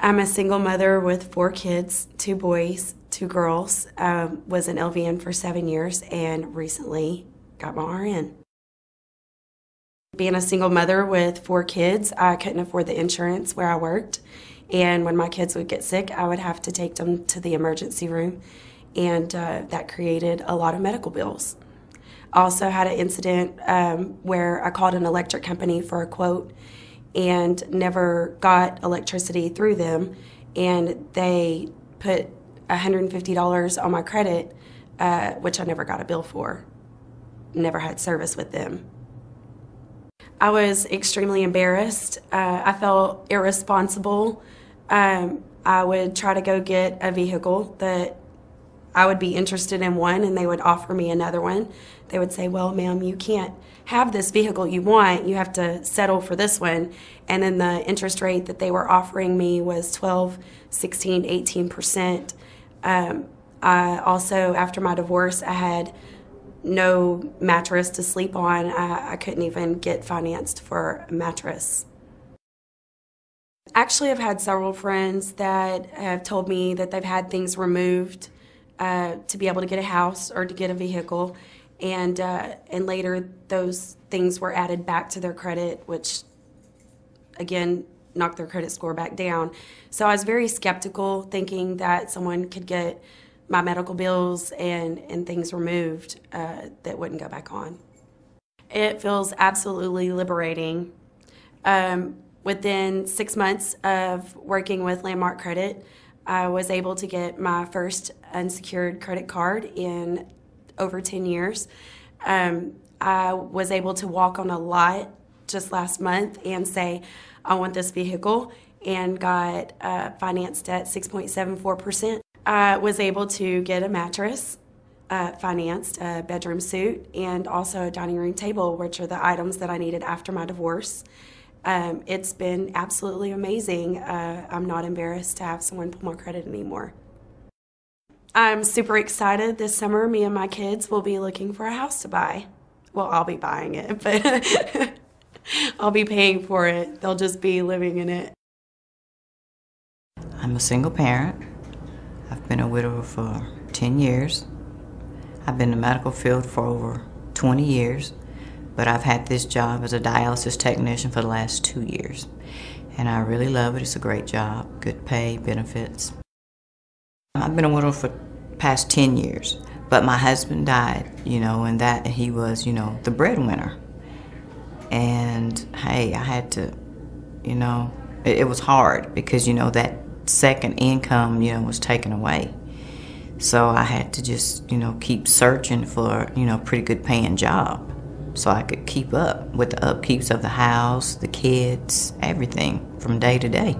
I'm a single mother with 4 kids, 2 boys, 2 girls. Was an LVN for 7 years and recently got my RN. Being a single mother with 4 kids, I couldn't afford the insurance where I worked. And when my kids would get sick, I would have to take them to the emergency room. And that created a lot of medical bills. I also had an incident where I called an electric company for a quote and never got electricity through them, and they put $150 on my credit, which I never got a bill for. Never had service with them. I was extremely embarrassed. I felt irresponsible. I would try to go get a vehicle that I would be interested in one, and they would offer me another one. They would say, well, ma'am, you can't have this vehicle you want. You have to settle for this one. And then the interest rate that they were offering me was 12, 16, 18%. I also, after my divorce, I had no mattress to sleep on. I couldn't even get financed for a mattress. Actually, I've had several friends that have told me that they've had things removed to be able to get a house or to get a vehicle, and later those things were added back to their credit, which again knocked their credit score back down. So I was very skeptical, thinking that someone could get my medical bills and things removed that wouldn't go back on. It feels absolutely liberating. Within 6 months of working with Landmark Credit, I was able to get my first unsecured credit card in over 10 years. I was able to walk on a lot just last month and say, I want this vehicle, and got financed at 6.74%. I was able to get a mattress financed, a bedroom suite, and also a dining room table, which are the items that I needed after my divorce. It's been absolutely amazing. I'm not embarrassed to have someone pull my credit anymore. I'm super excited. This summer, me and my kids will be looking for a house to buy. Well, I'll be buying it, but I'll be paying for it. They'll just be living in it. I'm a single parent. I've been a widower for 10 years. I've been in the medical field for over 20 years. But I've had this job as a dialysis technician for the last 2 years. And I really love it. It's a great job, good pay, benefits. I've been a widow for the past 10 years. But my husband died, and that he was, the breadwinner. And hey, I had to, it was hard because, that second income, was taken away. So I had to just, keep searching for, a pretty good paying job, so I could keep up with the upkeeps of the house, the kids, everything from day to day.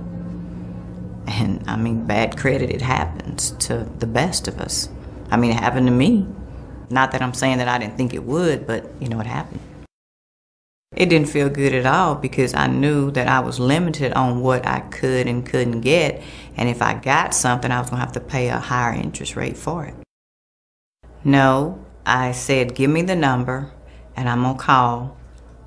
And I mean, bad credit, it happens to the best of us. I mean, it happened to me. Not that I'm saying that I didn't think it would, but it happened. It didn't feel good at all because I knew that I was limited on what I could and couldn't get. And if I got something, I was gonna have to pay a higher interest rate for it. No, I said, give me the number, and I'm gonna call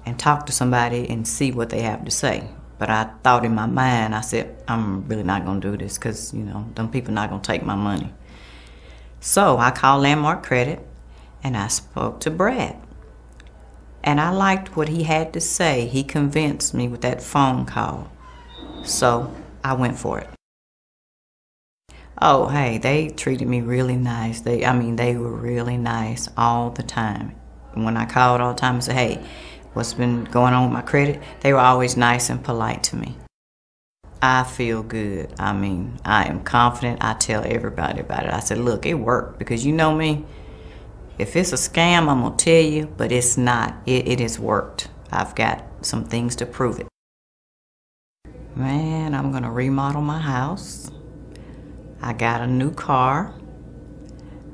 and talk to somebody and see what they have to say. But I thought in my mind, I said, I'm really not gonna do this because, them people not gonna take my money. So I called Landmark Credit and I spoke to Brad. And I liked what he had to say. He convinced me with that phone call. So I went for it. Oh, hey, they treated me really nice. They were really nice all the time. When I called all the time and said, hey, what's been going on with my credit? They were always nice and polite to me. I feel good. I am confident. I tell everybody about it. I said, look, it worked because you know me. If it's a scam, I'm going to tell you, but it's not. It has worked. I've got some things to prove it. Man, I'm going to remodel my house. I got a new car.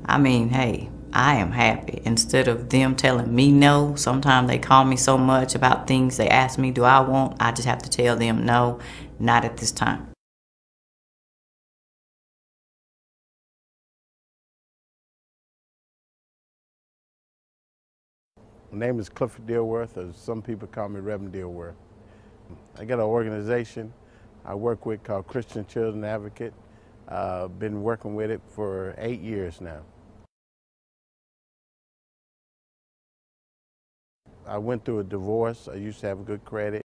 Hey, I am happy. Instead of them telling me no, sometimes they call me so much about things they ask me, do I want? I just have to tell them no, not at this time. My name is Clifford Dilworth, or some people call me Reverend Dilworth. I got an organization I work with called Christian Children Advocate. Been working with it for 8 years now. I went through a divorce. I used to have good credit.